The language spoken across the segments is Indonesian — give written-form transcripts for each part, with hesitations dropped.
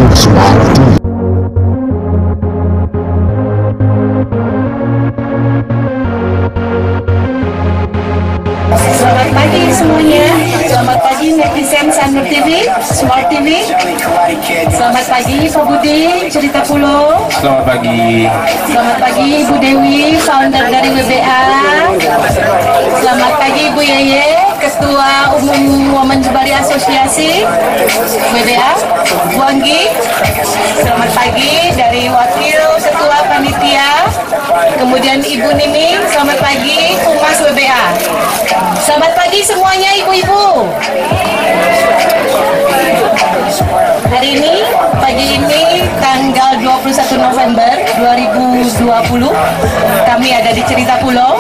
Selamat pagi semuanya. Selamat pagi netizen Sanur TV, Smart TV. Selamat pagi Pak Budi, Cerita Pulau. Selamat pagi. Selamat pagi Ibu Dewi, founder dari WBA. Selamat pagi Ibu Yeye, Ketua Umum Women Bali Asosiasi WBA. Bu Anggi. Selamat pagi dari Wakil Ketua Panitia. Kemudian Ibu Nining, selamat pagi Humas WBA. Selamat pagi semuanya ibu-ibu. Hari ini, pagi ini tanggal 21 November 2020, kami ada di Cerita Pulau.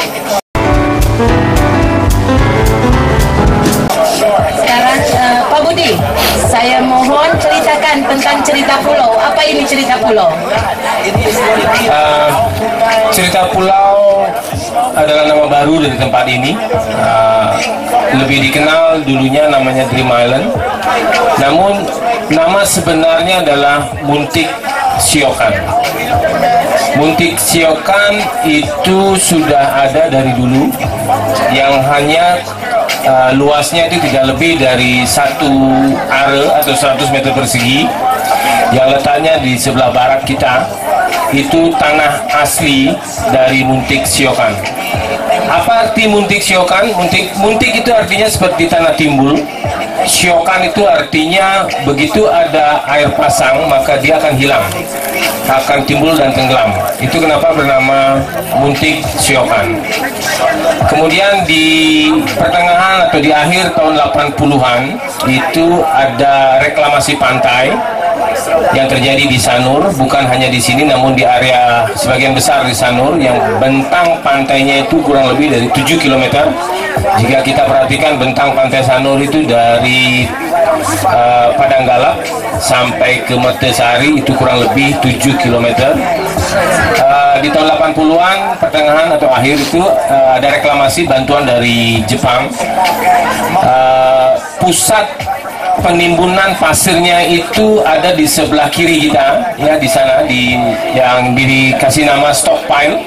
Sekarang Pak Budi, saya mohon ceritakan tentang Cerita Pulau. Apa ini Cerita Pulau? Cerita Pulau adalah nama baru dari tempat ini. Lebih dikenal dulunya namanya Dream Island. Namun nama sebenarnya adalah Muntik Siokan. Muntik Siokan itu sudah ada dari dulu, yang hanya luasnya itu tidak lebih dari 1 are atau 100 meter persegi, yang letaknya di sebelah barat kita. Itu tanah asli dari Muntik Siokan. Apa arti Muntik Siokan? Muntik itu artinya seperti tanah timbul. Siokan itu artinya begitu ada air pasang maka dia akan hilang, akan timbul dan tenggelam. Itu kenapa bernama Muntik Siokan. Kemudian di pertengahan atau di akhir tahun 80-an itu ada reklamasi pantai yang terjadi di Sanur, bukan hanya di sini namun di area sebagian besar di Sanur, yang bentang pantainya itu kurang lebih dari 7 km. Jika kita perhatikan bentang pantai Sanur itu dari Padanggalap sampai ke Mertesari itu kurang lebih 7 km. Di tahun 80-an pertengahan atau akhir itu ada reklamasi bantuan dari Jepang. Pusat penimbunan pasirnya itu ada di sebelah kiri kita, ya, di sana, yang dikasih nama stockpile.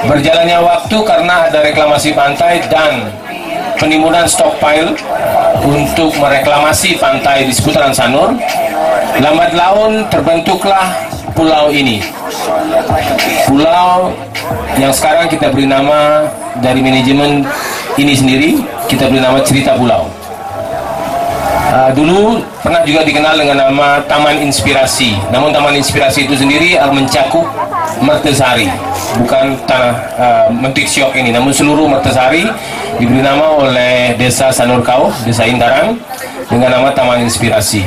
Berjalannya waktu karena ada reklamasi pantai dan penimbunan stockpile untuk mereklamasi pantai di seputaran Sanur, lambat laun terbentuklah pulau ini. Pulau yang sekarang kita beri nama, dari manajemen ini sendiri, kita beri nama Cerita Pulau. Dulu pernah juga dikenal dengan nama Taman Inspirasi. Namun Taman Inspirasi itu sendiri mencakup Mertesari, bukan tanah Muntik Siok ini, namun seluruh Mertesari diberi nama oleh Desa Sanurkau, Desa Intarang, dengan nama Taman Inspirasi.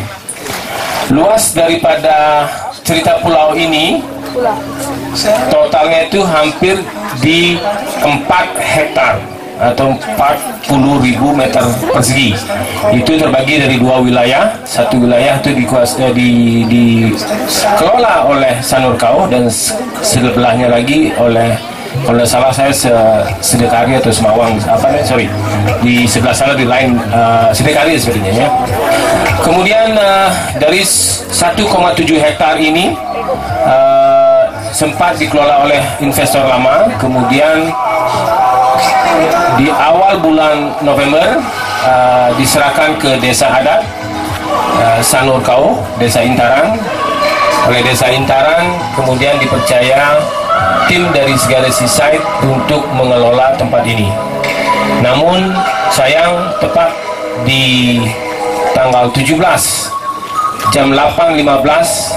Luas daripada Cerita Pulau ini totalnya itu hampir di 4 hektar atau 40.000 meter persegi. Itu terbagi dari 2 wilayah. Satu wilayah itu dikelola oleh Sanurkau dan sebelahnya lagi oleh, kalau salah saya Sedekari atau Semawang, di sebelah sana di lain Sedekari sepertinya, ya. Kemudian dari 1,7 hektar ini sempat dikelola oleh investor lama. Kemudian di awal bulan November diserahkan ke desa adat Sanurkau, Desa Intarang. Oleh Desa Intarang kemudian dipercaya tim dari Segara Seaside untuk mengelola tempat ini. Namun sayang, tepat di tanggal 17 jam 8.15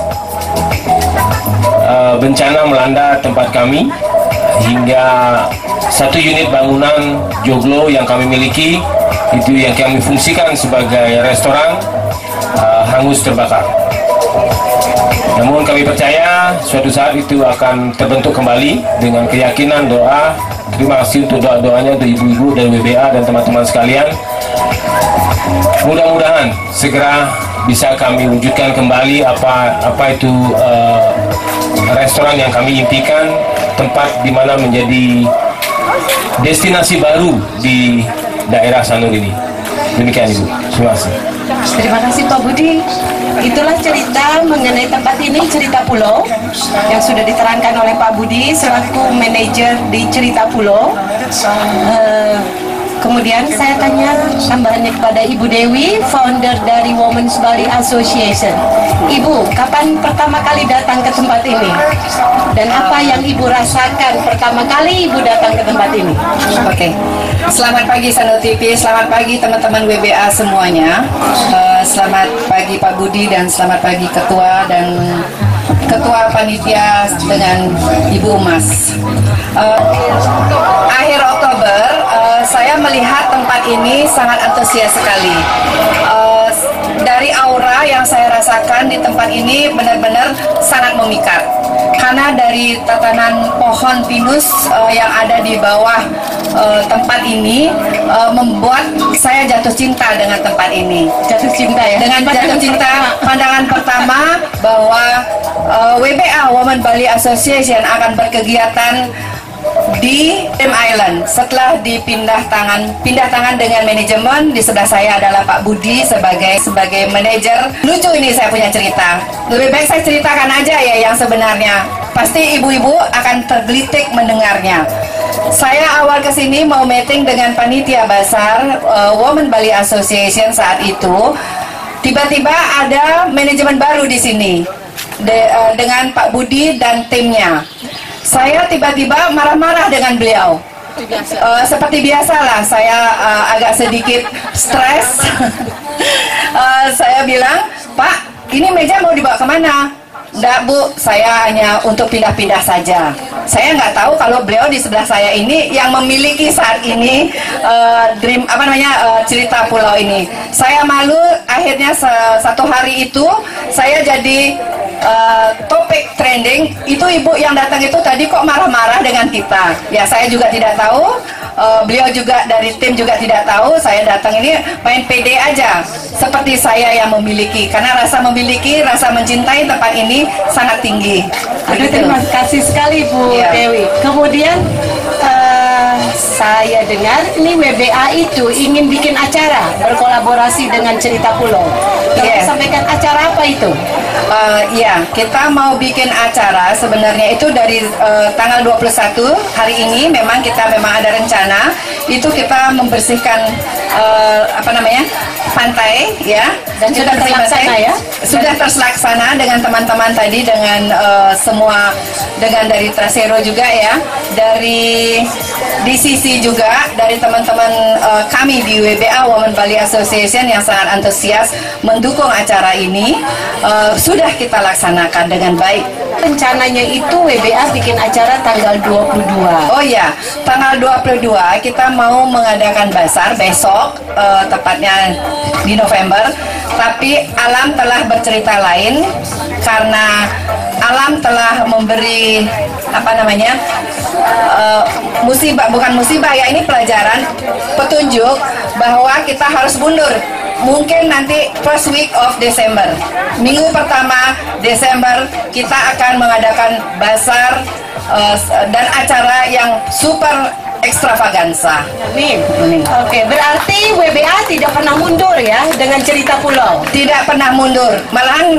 bencana melanda tempat kami, hingga 1 unit bangunan joglo yang kami miliki, itu yang kami fungsikan sebagai restoran, hangus terbakar. Namun kami percaya suatu saat itu akan terbentuk kembali dengan keyakinan doa. Terima kasih untuk doa-doanya untuk ibu-ibu dan WBA dan teman-teman sekalian. Mudah-mudahan segera bisa kami wujudkan kembali apa itu restoran yang kami impikan, tempat di mana menjadi destinasi baru di daerah Sanur ini. Demikian Ibu. Terima kasih. Terima kasih Pak Budi. Itulah cerita mengenai tempat ini, Cerita Pulau, yang sudah diterangkan oleh Pak Budi selaku manajer di Cerita Pulau. Kemudian saya tanya tambahannya kepada Ibu Dewi, founder dari Women's Bali Association. Ibu, kapan pertama kali datang ke tempat ini? Dan apa yang Ibu rasakan pertama kali Ibu datang ke tempat ini? Oke. Selamat pagi Sano TV, selamat pagi teman-teman WBA semuanya. Selamat pagi Pak Budi dan selamat pagi Ketua Panitia dengan Ibu Umas. Akhir Oktober, saya melihat tempat ini sangat antusias sekali. Dari aura yang saya rasakan di tempat ini benar-benar sangat memikat. Karena dari tatanan pohon pinus yang ada di bawah tempat ini membuat saya jatuh cinta dengan tempat ini. Jatuh cinta ya? Dengan jatuh cinta, pandangan pertama bahwa WBA Women Bali Association akan berkegiatan di Dream Island setelah dipindah tangan dengan manajemen. Di sebelah saya adalah Pak Budi sebagai manajer. Lucu ini, saya punya cerita. Lebih baik saya ceritakan aja ya yang sebenarnya. Pasti ibu-ibu akan tergelitik mendengarnya. Saya awal kesini mau meeting dengan panitia besar Women Bali Association saat itu. Tiba-tiba ada manajemen baru di sini dengan Pak Budi dan timnya. Saya tiba-tiba marah-marah dengan beliau. Seperti biasalah, saya agak sedikit stres. Saya bilang, Pak, ini meja mau dibawa kemana? Enggak Bu, saya hanya untuk pindah-pindah saja. Saya nggak tahu kalau beliau di sebelah saya ini yang memiliki saat ini Cerita Pulau ini. Saya malu, akhirnya satu hari itu saya jadi topik trending. Itu ibu yang datang itu tadi kok marah-marah dengan kita. Ya saya juga tidak tahu, beliau juga dari tim juga tidak tahu. Saya datang ini main PD aja, seperti saya yang memiliki, karena rasa memiliki, rasa mencintai tempat ini sangat tinggi. Terima kasih sekali Bu Dewi. Kemudian saya dengar ini WBA itu ingin bikin acara berkolaborasi dengan Cerita Pulau. Sampaikan acara apa itu? Ya, kita mau bikin acara sebenarnya itu dari tanggal 21 hari ini. Memang ada rencana itu kita membersihkan pantai ya, dan sudah terlaksana ya. Sudah terlaksana dengan teman-teman tadi, dengan semua, dengan dari Trasero juga ya, dari DCC juga, dari teman-teman kami di WBA Women Bali Association yang sangat antusias mendukung acara ini. Sudah kita laksanakan dengan baik. Rencananya itu WBA bikin acara tanggal 22. Oh ya, tanggal 22 kita mau mengadakan basar besok, tepatnya di November. Tapi alam telah bercerita lain, karena alam telah memberi musibah, bukan musibah ya, ini pelajaran, petunjuk bahwa kita harus mundur. Mungkin nanti first week of Desember, minggu pertama Desember, kita akan mengadakan basar dan acara yang super ekstravaganza. Oke, berarti WBA tidak pernah mundur ya dengan Cerita Pulau? Tidak pernah mundur. Malahan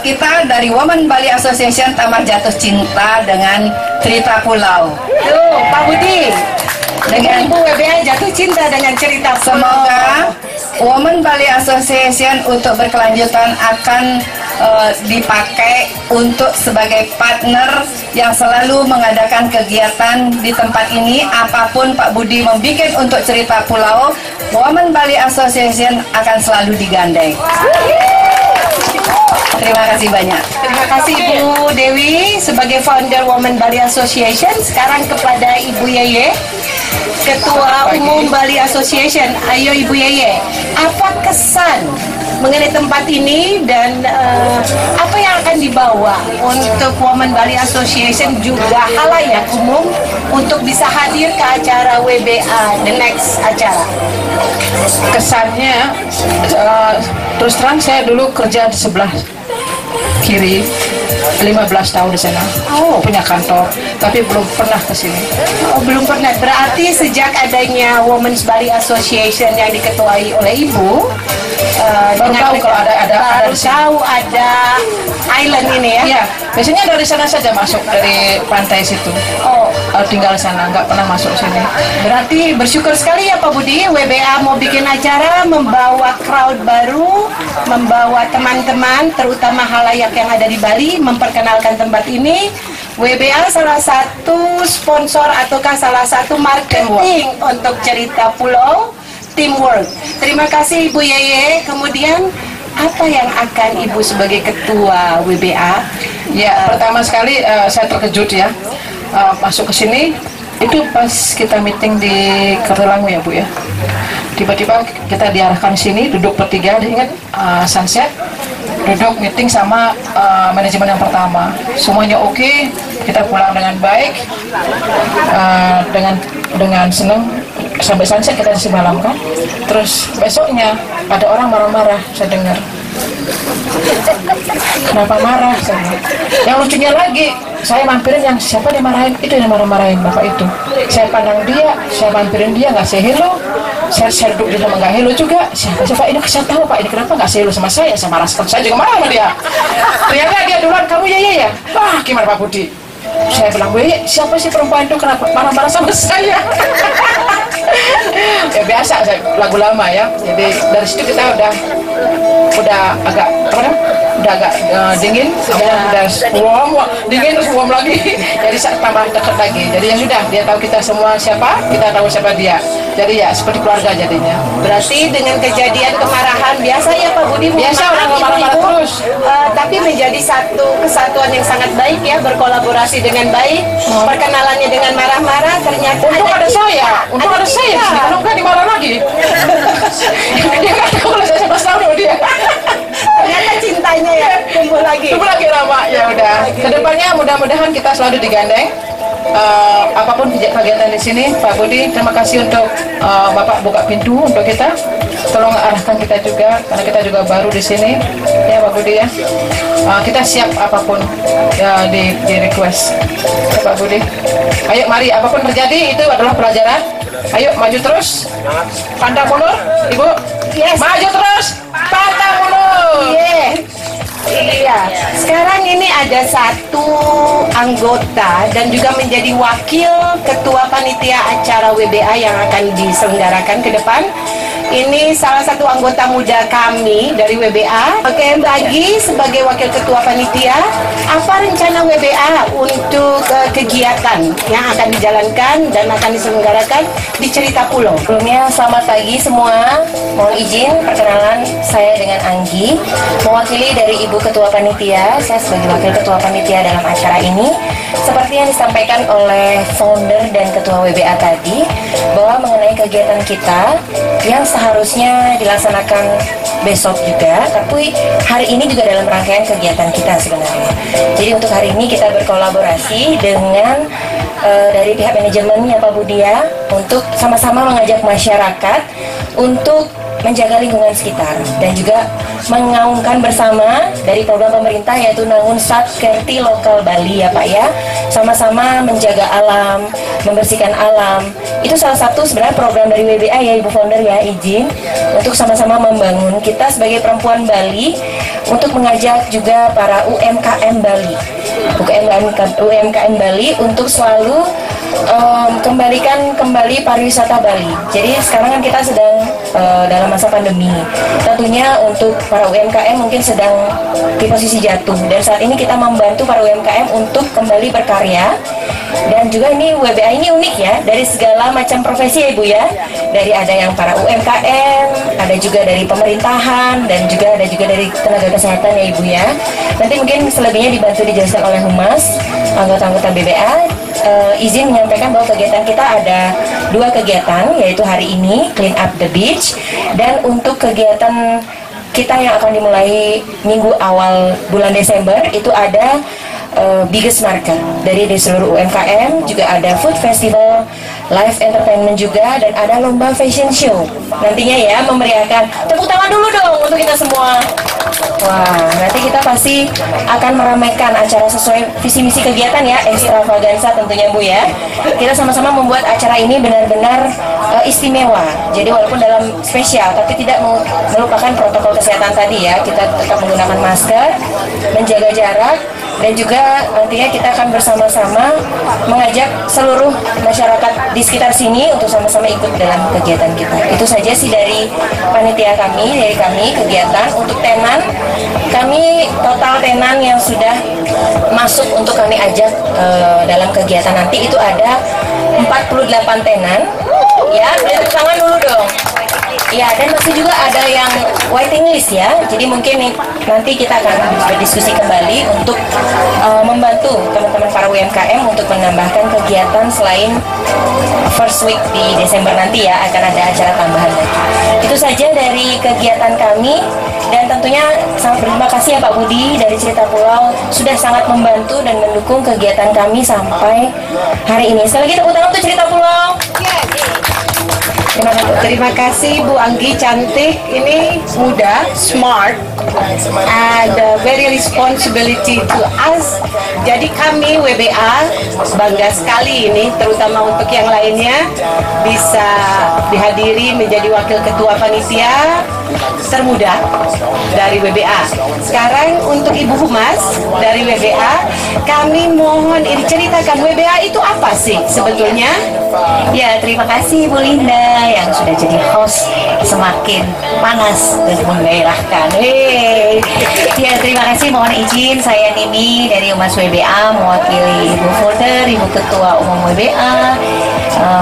kita dari Women Bali Association tambah jatuh cinta dengan Cerita Pulau. Tuh, Pak Budi, dengan Ibu WBA jatuh cinta dengan Cerita Pulau. Semoga Women Bali Association untuk berkelanjutan akan dipakai untuk sebagai partner yang selalu mengadakan kegiatan di tempat ini. Apapun Pak Budi membuat untuk Cerita Pulau, Women Bali Association akan selalu digandeng. Terima kasih banyak. Terima kasih Bu Dewi sebagai founder Women Bali Association. Sekarang kepada Ibu Yeye, Ketua Umum Bali Association. Ayo Ibu Yeye, apa kesan mengenai tempat ini dan apa yang akan dibawa untuk Women Bali Association juga halayak umum untuk bisa hadir ke acara WBA, the next acara? Kesannya terus terang saya dulu kerja di sebelah kiri 15 tahun di sana. Punya kantor, tapi belum pernah ke sini. Oh, belum pernah. Berarti sejak adanya Women's Bali Association yang diketuai oleh Ibu, Baru tahu kalau ada di sini. tahu ada island ini ya. Iya, biasanya dari sana saja masuk dari pantai situ. Oh, Tinggal sana, nggak pernah masuk sini. berarti bersyukur sekali ya Pak Budi, WBA mau bikin acara, membawa crowd baru, membawa teman-teman, terutama halayak yang ada di Bali, memperkenalkan tempat ini. WBA salah satu sponsor ataukah salah satu marketing untuk cerita pulau, teamwork. Terima kasih Ibu Yeye. Kemudian apa yang akan Ibu sebagai ketua WBA? Ya, pertama sekali saya terkejut ya masuk ke sini. Itu pas kita meeting di Kertelangu ya Bu ya. Tiba-tiba kita diarahkan sini, duduk bertiga, ingat sunset, duduk meeting sama manajemen yang pertama. Semuanya oke, kita pulang dengan baik, dengan senang sampai sunset kita masih malam kan. Terus besoknya ada orang marah-marah, saya dengar. Kenapa marah? Yang lucunya lagi, saya mampirin yang siapa dimarahin, itu yang marah-marahin bapak itu. Saya pandang dia, saya mampirin dia, nggak say hello. Saya duduk di sama nggak hello juga. Siapa ini? Saya tahu Pak, ini kenapa nggak say hello sama saya? Saya marah sekali, saya juga marah sama dia. Ternyata dia duluan, kamu ya. Wah, gimana Pak Budi? Saya bilang, siapa sih perempuan itu kenapa marah-marah sama saya? Ya biasa, lagu lama ya. Jadi dari situ kita udah agak dingin, udah warm, dingin terus warm lagi. Jadi tambah dekat lagi. Jadi ya sudah, dia tahu kita semua siapa, kita tahu siapa dia. Jadi ya seperti keluarga jadinya. Berarti dengan kejadian kemarahan biasa ya Pak Budi, Biasa orang marah-marah terus. Tapi menjadi satu kesatuan yang sangat baik ya, berkolaborasi dengan baik. Perkenalannya dengan marah-marah, ternyata Untung ada saya, kalau enggak dimarah lagi. Dia nggak tahu kalau saya 11 tahun sama dia. ternyata cintanya ya tumbuh lagi. Tumbuh lagi lama, ya udah. Kedepannya mudah-mudahan kita selalu digandeng. Apapun kegiatan di sini, Pak Budi, terima kasih untuk Bapak buka pintu untuk kita. Tolong arahkan kita juga, karena kita juga baru di sini, ya Pak Budi ya. Kita siap apapun ya, di request, ya, Pak Budi. Ayo mari, apapun terjadi itu adalah pelajaran. Ayo maju terus, pantang mundur, Ibu. Yes. Maju terus, pantang mundur. Iya. Sekarang ini ada satu anggota dan juga menjadi wakil ketua panitia acara WBA yang akan diselenggarakan ke depan. Ini salah satu anggota muda kami dari WBA. Oke, Mbak Agi sebagai wakil ketua panitia, apa rencana WBA untuk kegiatan yang akan dijalankan dan akan diselenggarakan di Cerita Pulau? Sebelumnya selamat pagi semua. Mohon izin perkenalan, saya dengan Anggi, mewakili dari Ibu Ketua Panitia. Saya sebagai wakil ketua panitia dalam acara ini. Seperti yang disampaikan oleh founder dan ketua WBA tadi, bahwa mengenai kegiatan kita yang seharusnya dilaksanakan besok juga, tapi hari ini juga dalam rangkaian kegiatan kita sebenarnya. Jadi untuk hari ini kita berkolaborasi dengan dari pihak manajemennya Pak Budi ya, untuk sama-sama mengajak masyarakat untuk menjaga lingkungan sekitar dan juga mengaungkan bersama dari program pemerintah yaitu Nangun Satkerti Lokal Bali ya Pak ya, sama-sama menjaga alam, membersihkan alam. Itu salah satu sebenarnya program dari WBA ya Ibu Founder ya, izin untuk sama-sama membangun kita sebagai perempuan Bali untuk mengajak juga para UMKM Bali, UMKM Bali untuk selalu kembalikan kembali pariwisata Bali. Jadi sekarang kan kita sedang dalam masa pandemi. Tentunya untuk para UMKM mungkin sedang di posisi jatuh, dan saat ini kita membantu para UMKM untuk kembali berkarya. Dan juga ini WBA ini unik ya, dari segala macam profesi ya Ibu ya. Dari ada yang para UMKM, ada juga dari pemerintahan, dan juga ada juga dari tenaga kesehatan ya Ibu ya. Nanti mungkin selebihnya dibantu dijelaskan oleh Humas, anggota-anggota BBA. Izin menyampaikan bahwa kegiatan kita ada 2 kegiatan, yaitu hari ini Clean Up the Beach, dan untuk kegiatan kita yang akan dimulai minggu awal bulan Desember itu ada biggest market dari seluruh UMKM, juga ada food festival, live entertainment juga, dan ada lomba fashion show nantinya ya, memeriahkan. Tepuk tangan dulu dong untuk kita semua. Wah, nanti kita pasti akan meramaikan acara sesuai visi misi kegiatan ya, ekstravaganza tentunya Bu ya. Kita sama-sama membuat acara ini benar-benar istimewa. Jadi walaupun dalam spesial, tapi tidak melupakan protokol kesehatan tadi ya. Kita tetap menggunakan masker, menjaga jarak, dan juga nantinya kita akan bersama-sama mengajak seluruh masyarakat di sekitar sini untuk sama-sama ikut dalam kegiatan kita. Itu saja sih dari panitia kami, dari kami kegiatan. Untuk tenan, kami total tenan yang sudah masuk untuk kami ajak dalam kegiatan nanti itu ada 48 tenan. Ya, tepuk tangan dulu dong. Ya, dan masih juga ada yang waiting list ya. Jadi mungkin nanti kita akan berdiskusi kembali untuk membantu teman-teman para UMKM untuk menambahkan kegiatan selain first week di Desember nanti ya, akan ada acara tambahan lagi. Itu saja dari kegiatan kami, dan tentunya sangat berterima kasih ya Pak Budi dari Cerita Pulau sudah sangat membantu dan mendukung kegiatan kami sampai hari ini. Sekali lagi tepuk tangan untuk Cerita Pulau. Terima kasih Bu Anggi, cantik, ini muda, smart, and very responsibility to us. Jadi kami WBA bangga sekali ini, terutama untuk yang lainnya bisa dihadiri menjadi wakil ketua panitia termuda dari WBA. Sekarang untuk Ibu Humas dari WBA, kami mohon ceritakan WBA itu apa sih sebetulnya? Ya, terima kasih Bu Linda yang sudah jadi host semakin panas dan menggairahkan. Ya, terima kasih. Mohon izin saya Nini dari Humas WBA mewakili Ibu Folder, Ibu Ketua Umum WBA,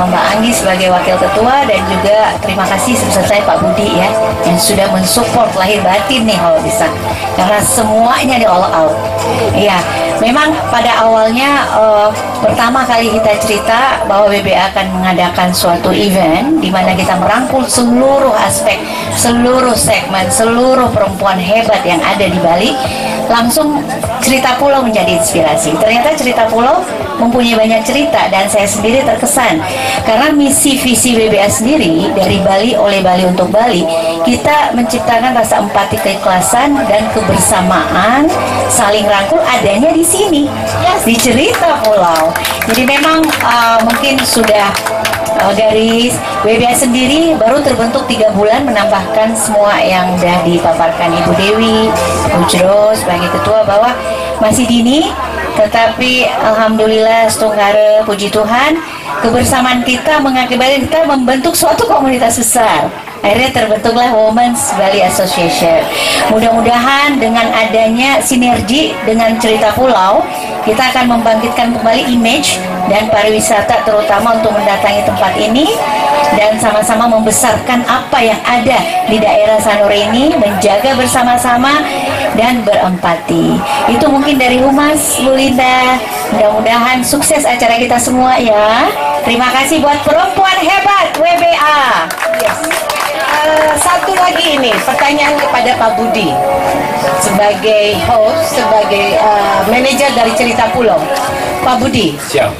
Mbak Anggi sebagai Wakil Ketua, dan juga terima kasih sebesar saya Pak Budi ya yang sudah mensupport lahir batin nih kalau bisa, karena semuanya di all out. Ya, memang pada awalnya pertama kali kita cerita bahwa WBA akan mengadakan suatu event di mana kita merangkul seluruh aspek, seluruh segmen, seluruh perempuan hebat yang ada di Bali. Langsung Cerita Pulau menjadi inspirasi. Ternyata Cerita Pulau mempunyai banyak cerita, dan saya sendiri terkesan karena misi visi WBA sendiri dari Bali oleh Bali untuk Bali, kita menciptakan rasa empati, keikhlasan, dan kebersamaan, saling rangkul adanya di sini, di Cerita Pulau. Jadi memang mungkin sudah garis WBA sendiri baru terbentuk 3 bulan, menambahkan semua yang sudah dipaparkan Ibu Dewi, Bu Jero sebagai ketua, bahwa masih dini, tetapi alhamdulillah setunggara, puji Tuhan, kebersamaan kita mengakibatkan kita membentuk suatu komunitas besar. Akhirnya terbentuklah Women's Bali Association. Mudah-mudahan dengan adanya sinergi dengan Cerita Pulau, kita akan membangkitkan kembali image dan pariwisata, terutama untuk mendatangi tempat ini dan sama-sama membesarkan apa yang ada di daerah Sanur ini, menjaga bersama-sama dan berempati. Itu mungkin dari Humas, Bu Linda. Mudah-mudahan sukses acara kita semua ya. Terima kasih buat perempuan hebat WBA. Satu lagi ini pertanyaan kepada Pak Budi sebagai host, sebagai manajer dari Cerita Pulau. Pak Budi, Siap.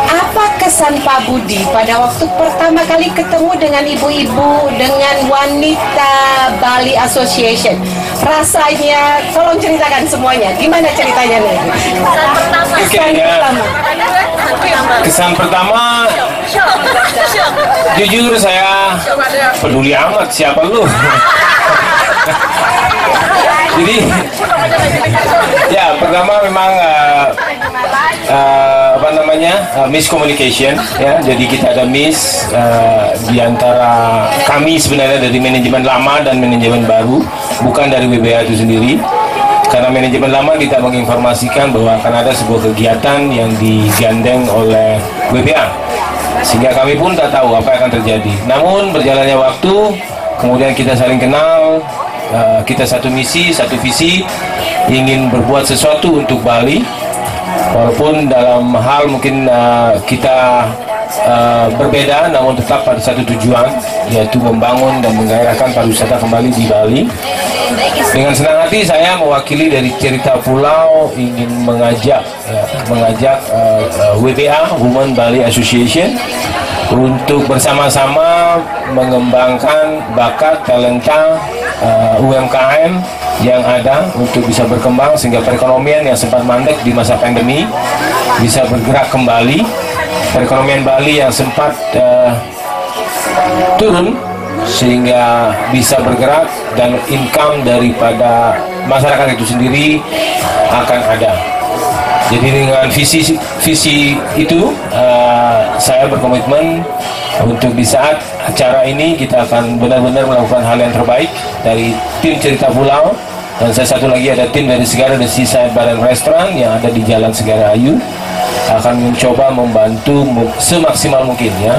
apa kesan Pak Budi pada waktu pertama kali ketemu dengan ibu-ibu, dengan wanita Bali Association? Rasanya, tolong ceritakan semuanya. Gimana ceritanya nih? Kesan pertama, jujur saya peduli amat siapa lu. Jadi ya pertama memang miscommunication ya. Jadi kita ada di antara kami sebenarnya dari manajemen lama dan manajemen baru, bukan dari WBA itu sendiri. Karena manajemen lama kita menginformasikan bahwa akan ada sebuah kegiatan yang digandeng oleh WBA, sehingga kami pun tak tahu apa yang akan terjadi. Namun berjalannya waktu, kemudian kita saling kenal, kita satu misi, satu visi, ingin berbuat sesuatu untuk Bali. Walaupun dalam hal mungkin kita berbeda, namun tetap pada satu tujuan, yaitu membangun dan menggairahkan pariwisata kembali di Bali. Dengan senang hati saya mewakili dari Cerita Pulau ingin mengajak WBA, Women Bali Association, untuk bersama-sama mengembangkan bakat talenta UMKM yang ada untuk bisa berkembang sehingga perekonomian yang sempat mandek di masa pandemi bisa bergerak kembali. Perekonomian Bali yang sempat turun sehingga bisa bergerak dan income daripada masyarakat itu sendiri akan ada. Jadi dengan visi itu saya berkomitmen untuk di saat acara ini kita akan benar-benar melakukan hal yang terbaik dari tim Cerita Pulau, dan saya satu lagi ada tim dari Segara The Seaside Bar and Restaurant yang ada di Jalan Segara Ayu akan mencoba membantu semaksimal mungkin ya.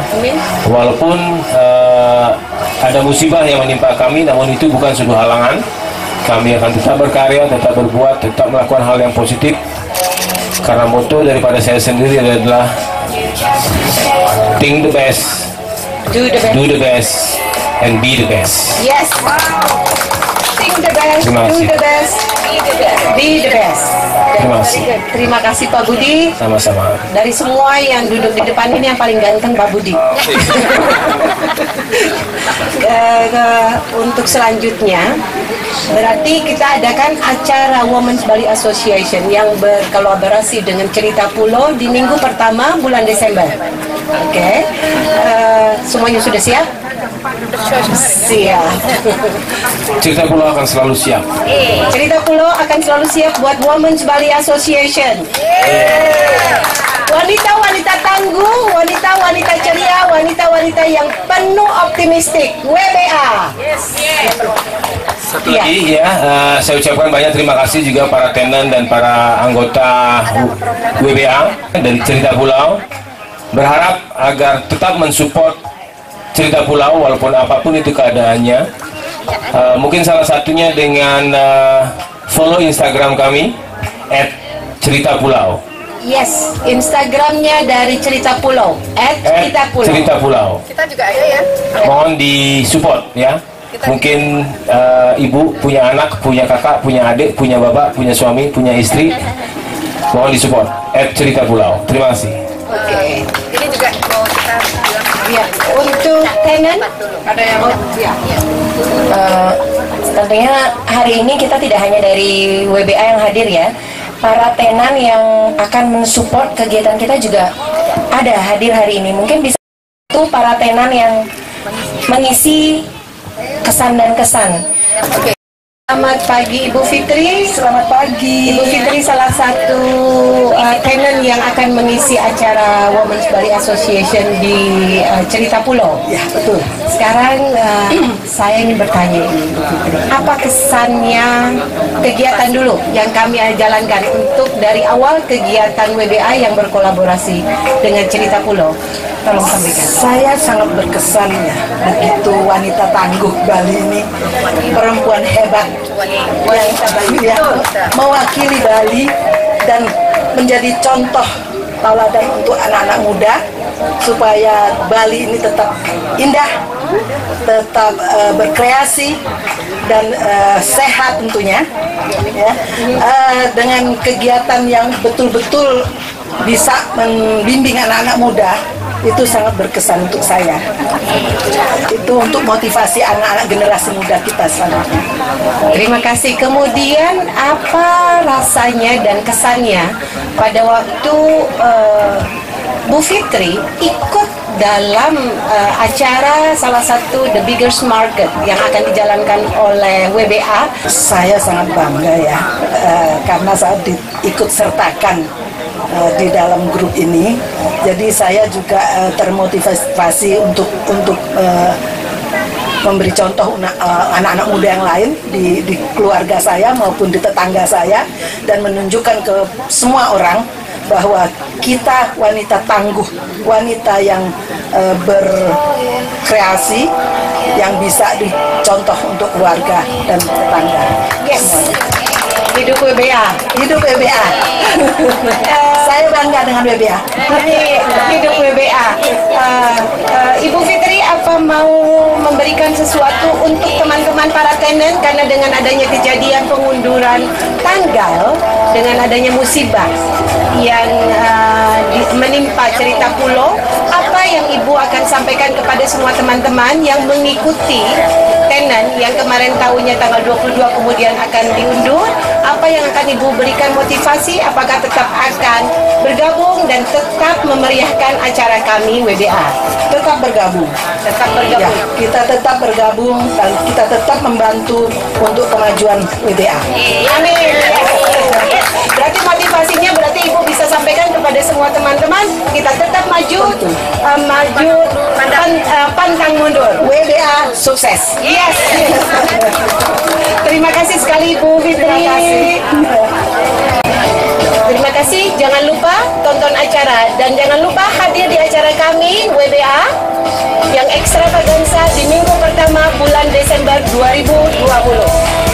Walaupun ada musibah yang menimpa kami, namun itu bukan sebuah halangan. Kami akan tetap berkarya, tetap berbuat, tetap melakukan hal yang positif. Karena moto daripada saya sendiri adalah think the best, do the best, and be the best. Yes. Think the best, Terima do kasih. the best, be the best. Terima kasih. Terima kasih Pak Budi. Sama-sama. Dari semua yang duduk di depan ini yang paling ganteng Pak Budi. Untuk selanjutnya, berarti kita adakan acara Women's Bali Association yang berkolaborasi dengan Cerita Pulau di minggu pertama bulan Desember. Oke. Semuanya sudah siap? Siap. Cerita Pulau akan selalu siap. Cerita Pulau akan selalu siap buat Women's Bali Association. Wanita-wanita tangguh, wanita-wanita ceria, wanita-wanita yang penuh optimistik. WBA. Satu lagi ya, saya ucapkan banyak terima kasih juga para tenan dan para anggota WBA dari Cerita Pulau. Berharap agar tetap mensupport Cerita Pulau walaupun apapun itu keadaannya. Mungkin salah satunya dengan follow Instagram kami @ceritapulau. Yes, Instagramnya dari Cerita Pulau @ceritapulau. Cerita Pulau. Kita juga ada ya. Mohon disupport ya. Mungkin ibu punya anak, punya kakak, punya adik, punya bapak, punya suami, punya istri. Mohon disupport @cerita Pulau. Terima kasih. Oke. Ini juga mau kita bilang Ya, untuk tenan ada yang ya. Tentunya hari ini kita tidak hanya dari WBA yang hadir ya, para tenan yang akan mensupport kegiatan kita juga ada hadir hari ini. Mungkin bisa itu para tenan yang mengisi kesan dan kesan. Selamat pagi Ibu Fitri. Selamat pagi. Ibu Fitri salah satu tenan yang akan mengisi acara Women's Bali Association di Cerita Pulau. Ya, betul. Sekarang saya ingin bertanya ini, Ibu Fitri. Apa kesannya kegiatan dulu yang kami jalankan untuk dari awal kegiatan WBA yang berkolaborasi dengan Cerita Pulau? Tolong sampaikan. Saya sangat berkesan ya, begitu wanita tangguh Bali ini, perempuan hebat, wanita Bali ya, mewakili Bali dan menjadi contoh tauladan untuk anak-anak muda supaya Bali ini tetap indah, tetap berkreasi dan sehat tentunya ya, dengan kegiatan yang betul-betul bisa membimbing anak-anak muda. Itu sangat berkesan untuk saya. Itu untuk motivasi anak-anak generasi muda kita selanjutnya. Terima kasih. Kemudian apa rasanya dan kesannya pada waktu Bu Fitri ikut dalam acara salah satu The Biggest Market yang akan dijalankan oleh WBA? Saya sangat bangga ya, karena saya ikut sertakan di dalam grup ini. Jadi saya juga termotivasi untuk memberi contoh anak-anak muda yang lain di keluarga saya maupun di tetangga saya, dan menunjukkan ke semua orang bahwa kita wanita tangguh, wanita yang berkreasi, yang bisa dicontoh untuk keluarga dan tetangga. Yes. Hidup WBA. Hidup WBA. Saya bangga dengan WBA. Hidup WBA. Ibu Fitri, apa mau memberikan sesuatu untuk teman-teman para tenan karena dengan adanya kejadian pengunduran tanggal, dengan adanya musibah yang menimpa Cerita Pulau, apa yang Ibu akan sampaikan kepada semua teman-teman yang mengikuti tenan kemungkinan yang kemarin tahunnya tanggal 22 kemudian akan diundur, apa yang akan Ibu berikan motivasi? Apakah tetap akan bergabung dan tetap memeriahkan acara kami WBA? Tetap bergabung. Tetap bergabung. Ya, kita tetap bergabung dan kita tetap membantu untuk kemajuan WBA. Amin. Berarti motivasinya berarti Ibu bisa sampaikan kepada semua teman-teman, kita tetap maju, pantang mundur. WBA sukses. Yes. Terima kasih sekali Ibu Fitri. Terima kasih. Jangan lupa tonton acara dan jangan lupa hadir di acara kami WBA yang ekstravaganza di minggu pertama bulan Desember 2020.